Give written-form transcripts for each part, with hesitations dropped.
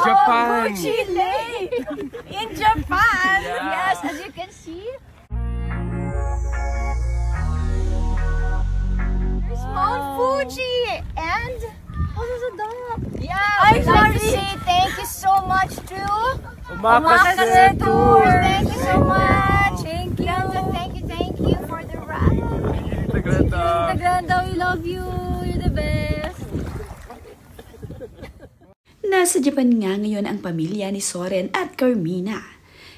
Japan! Fuji Lake! In Japan! Yeah. Yes, as you can see. There's Mount Fuji! And there's a dog. Yeah, I'd like to say thank you so much to Omakase Tours! Thank you so much! Thank you! Thank you for the ride! Greta! Greta, we love you! You're the best! Nasa Japan nga ngayon ang pamilya ni Soren at Carmina.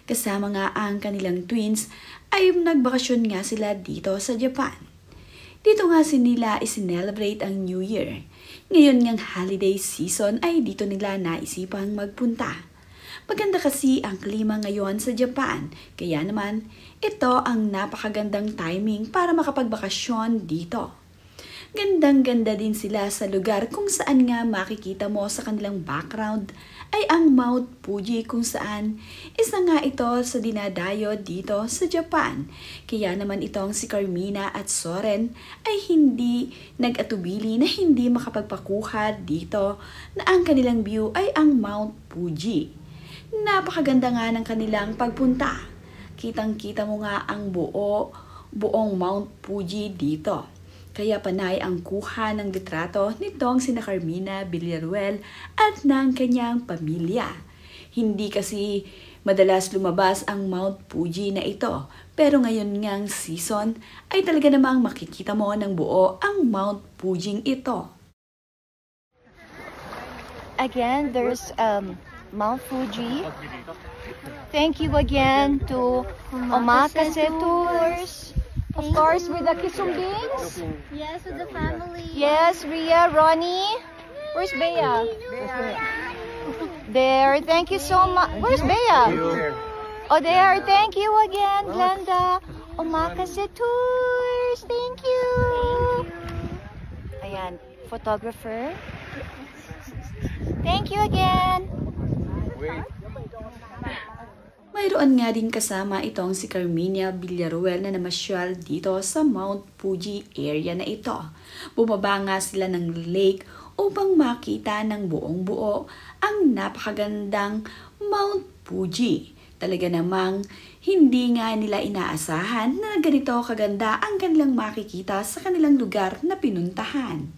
Kasama nga ang kanilang twins ay nagbakasyon nga sila dito sa Japan. Dito nga nila isinelebrate ang New Year. Ngayon ngang holiday season ay dito nila naisipang magpunta. Maganda kasi ang klima ngayon sa Japan, kaya naman ito ang napakagandang timing para makapagbakasyon dito. Gandang-ganda din sila sa lugar kung saan nga makikita mo sa kanilang background ay ang Mount Fuji kung saan isa nga ito sa dinadayo dito sa Japan. Kaya naman itong si Carmina at Soren ay hindi nag-atubili na hindi makapagpakuha dito na ang kanilang view ay ang Mount Fuji. Napakaganda nga ng kanilang pagpunta. Kitang-kita mo nga ang buong Mount Fuji dito. Kaya panay ang kuha ng litrato nitong sina Carmina Villaruel at ng kanyang pamilya. Hindi kasi madalas lumabas ang Mount Fuji na ito, pero ngayon ngang season ay talaga namang makikita mo ng buo ang Mount Fuji ito. Again, there's Mount Fuji. Thank you again to Omakase Tours. Of course, with the Kisumbings. Yes, with the family. Yes, Ria, Ronnie. Where's Bea? There. Thank you so much. Where's Bea? Oh, there. Thank you again, Glenda. Omakase Tours. Thank you. Ayan, photographer. Thank you again. Mayroon nga din kasama itong si Carmina Villaruel na namasyal dito sa Mount Fuji area na ito. Bumaba nga sila ng lake upang makita ng buong buo ang napakagandang Mount Fuji. Talaga namang hindi nga nila inaasahan na ganito kaganda ang kanilang makikita sa kanilang lugar na pinuntahan.